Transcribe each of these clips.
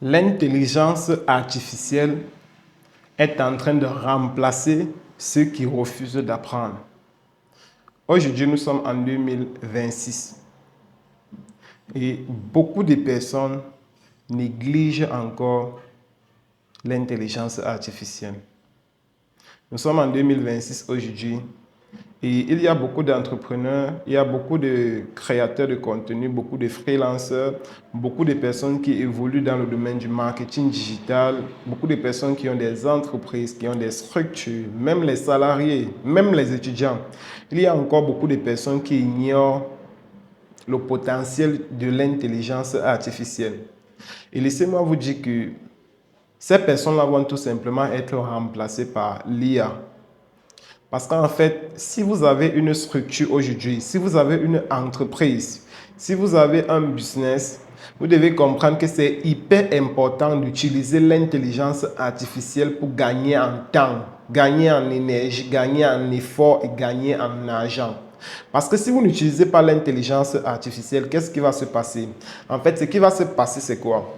L'intelligence artificielle est en train de remplacer ceux qui refusent d'apprendre. Aujourd'hui, nous sommes en 2026 et beaucoup de personnes négligent encore l'intelligence artificielle. Nous sommes en 2026 aujourd'hui et il y a beaucoup d'entrepreneurs, il y a beaucoup de créateurs de contenu, beaucoup de freelancers, beaucoup de personnes qui évoluent dans le domaine du marketing digital, beaucoup de personnes qui ont des entreprises, qui ont des structures, même les salariés, même les étudiants. Il y a encore beaucoup de personnes qui ignorent le potentiel de l'intelligence artificielle. Et laissez-moi vous dire que ces personnes-là vont tout simplement être remplacées par l'IA. Parce qu'en fait, si vous avez une structure aujourd'hui, si vous avez une entreprise, si vous avez un business, vous devez comprendre que c'est hyper important d'utiliser l'intelligence artificielle pour gagner en temps, gagner en énergie, gagner en effort et gagner en argent. Parce que si vous n'utilisez pas l'intelligence artificielle, qu'est-ce qui va se passer? En fait, ce qui va se passer, c'est quoi?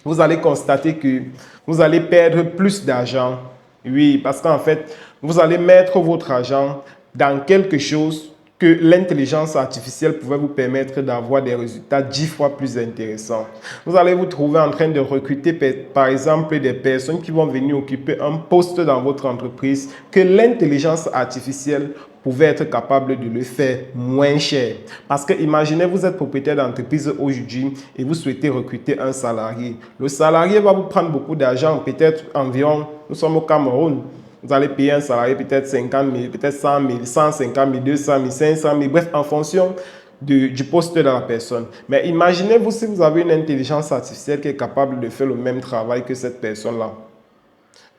Vous allez constater que vous allez perdre plus d'argent. Oui, parce qu'en fait, vous allez mettre votre argent dans quelque chose que l'intelligence artificielle pouvait vous permettre d'avoir des résultats 10 fois plus intéressants. Vous allez vous trouver en train de recruter, par exemple, des personnes qui vont venir occuper un poste dans votre entreprise que l'intelligence artificielle pouvait être capable de le faire moins cher. Parce que imaginez, vous êtes propriétaire d'entreprise aujourd'hui et vous souhaitez recruter un salarié. Le salarié va vous prendre beaucoup d'argent, peut-être environ, nous sommes au Cameroun, vous allez payer un salarié peut-être 50 000, peut-être 100 000, 150 000, 200 000, 500 000, bref, en fonction du poste de la personne. Mais imaginez-vous si vous avez une intelligence artificielle qui est capable de faire le même travail que cette personne-là.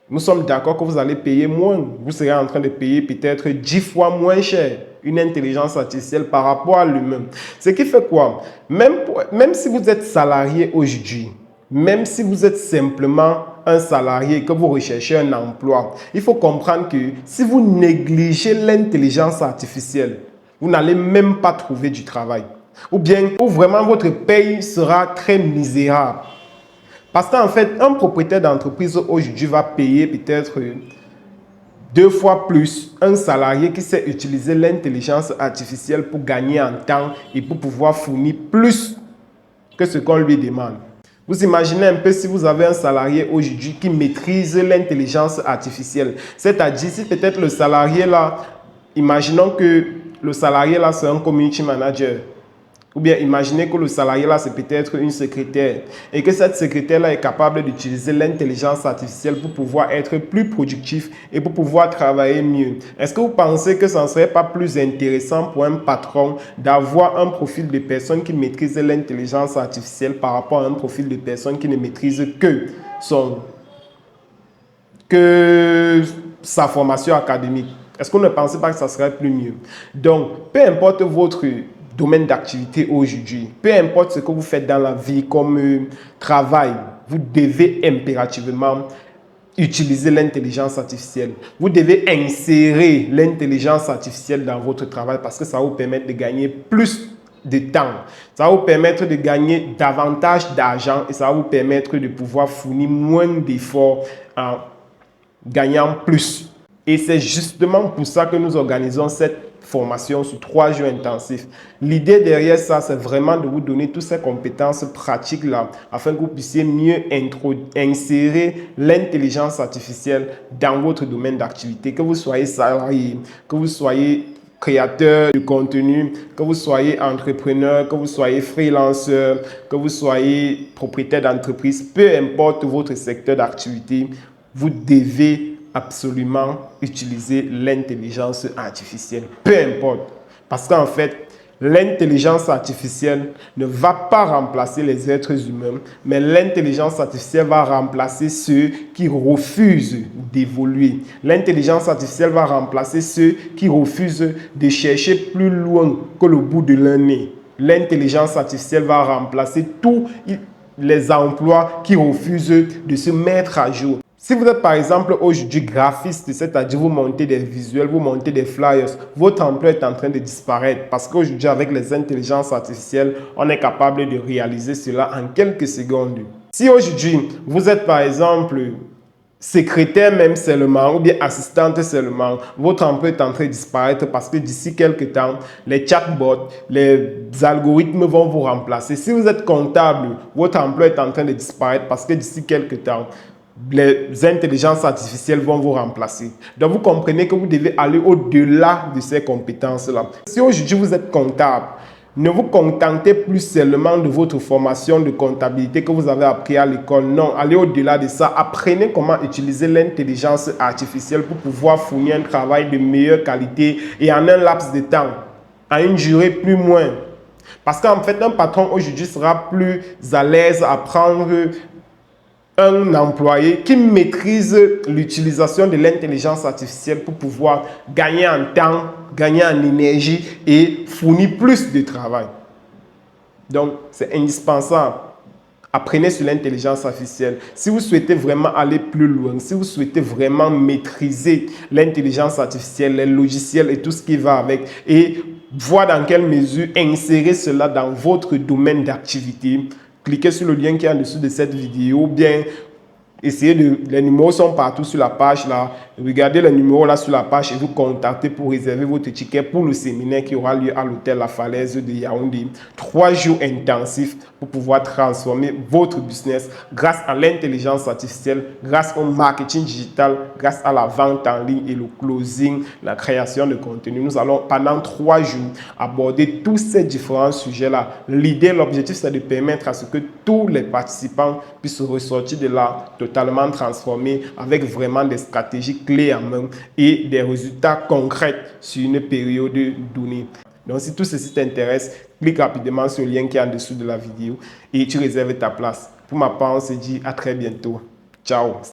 Nous sommes d'accord que vous allez payer moins. Vous serez en train de payer peut-être 10 fois moins cher une intelligence artificielle par rapport à l'humain. Ce qui fait quoi? Même si vous êtes salarié aujourd'hui, même si vous êtes simplement un salarié et que vous recherchez un emploi, il faut comprendre que si vous négligez l'intelligence artificielle, vous n'allez même pas trouver du travail. Ou bien, vraiment votre paye sera très misérable. Parce qu'en fait, un propriétaire d'entreprise aujourd'hui va payer peut-être 2 fois plus un salarié qui sait utiliser l'intelligence artificielle pour gagner en temps et pour pouvoir fournir plus que ce qu'on lui demande. Vous imaginez un peu si vous avez un salarié aujourd'hui qui maîtrise l'intelligence artificielle. C'est-à-dire si peut-être le salarié là, imaginons que le salarié là c'est un community manager. Ou bien imaginez que le salarié là c'est peut-être une secrétaire et que cette secrétaire là est capable d'utiliser l'intelligence artificielle pour pouvoir être plus productif et pour pouvoir travailler mieux. Est-ce que vous pensez que ça ne serait pas plus intéressant pour un patron d'avoir un profil de personne qui maîtrise l'intelligence artificielle par rapport à un profil de personne qui ne maîtrise que sa formation académique? Est-ce que vous ne pensez pas que ça serait plus mieux? Donc, peu importe votre domaine d'activité aujourd'hui, peu importe ce que vous faites dans la vie comme travail, vous devez impérativement utiliser l'intelligence artificielle. Vous devez insérer l'intelligence artificielle dans votre travail parce que ça va vous permettre de gagner plus de temps. Ça va vous permettre de gagner davantage d'argent et ça va vous permettre de pouvoir fournir moins d'efforts en gagnant plus. Et c'est justement pour ça que nous organisons cette formation sur 3 jours intensifs. L'idée derrière ça, c'est vraiment de vous donner toutes ces compétences pratiques-là afin que vous puissiez mieux insérer l'intelligence artificielle dans votre domaine d'activité. Que vous soyez salarié, que vous soyez créateur de contenu, que vous soyez entrepreneur, que vous soyez freelanceur, que vous soyez propriétaire d'entreprise, peu importe votre secteur d'activité, vous devez absolument utiliser l'intelligence artificielle, peu importe. Parce qu'en fait, l'intelligence artificielle ne va pas remplacer les êtres humains, mais l'intelligence artificielle va remplacer ceux qui refusent d'évoluer. L'intelligence artificielle va remplacer ceux qui refusent de chercher plus loin que le bout de leur nez. L'intelligence artificielle va remplacer tous les emplois qui refusent de se mettre à jour. Si vous êtes par exemple aujourd'hui graphiste, c'est-à-dire vous montez des visuels, vous montez des flyers, votre emploi est en train de disparaître parce qu'aujourd'hui avec les intelligences artificielles, on est capable de réaliser cela en quelques secondes. Si aujourd'hui, vous êtes par exemple secrétaire même seulement ou bien assistante seulement, votre emploi est en train de disparaître parce que d'ici quelques temps, les chatbots, les algorithmes vont vous remplacer. Si vous êtes comptable, votre emploi est en train de disparaître parce que d'ici quelques temps, les intelligences artificielles vont vous remplacer. Donc, vous comprenez que vous devez aller au-delà de ces compétences-là. Si aujourd'hui vous êtes comptable, ne vous contentez plus seulement de votre formation de comptabilité que vous avez appris à l'école. Non, allez au-delà de ça. Apprenez comment utiliser l'intelligence artificielle pour pouvoir fournir un travail de meilleure qualité et en un laps de temps, à une durée plus moindre. Parce qu'en fait, un patron aujourd'hui sera plus à l'aise à prendre un employé qui maîtrise l'utilisation de l'intelligence artificielle pour pouvoir gagner en temps, gagner en énergie et fournir plus de travail. Donc, c'est indispensable. Apprenez sur l'intelligence artificielle. Si vous souhaitez vraiment aller plus loin, si vous souhaitez vraiment maîtriser l'intelligence artificielle, les logiciels et tout ce qui va avec, et voir dans quelle mesure insérer cela dans votre domaine d'activité, cliquez sur le lien qui est en dessous de cette vidéo, ou bien essayez de... Les numéros sont partout sur la page là. Regardez les numéros là sur la page et vous contactez pour réserver votre ticket pour le séminaire qui aura lieu à l'hôtel La Falaise de Yaoundé. 3 jours intensifs pour pouvoir transformer votre business grâce à l'intelligence artificielle, grâce au marketing digital, grâce à la vente en ligne et le closing, la création de contenu. Nous allons pendant 3 jours aborder tous ces différents sujets là. L'idée, l'objectif, c'est de permettre à ce que tous les participants puissent ressortir de là totalement transformés avec vraiment des stratégies clés en main et des résultats concrets sur une période donnée. Donc, si tout ceci t'intéresse, clique rapidement sur le lien qui est en dessous de la vidéo et tu réserves ta place. Pour ma part, on se dit à très bientôt. Ciao.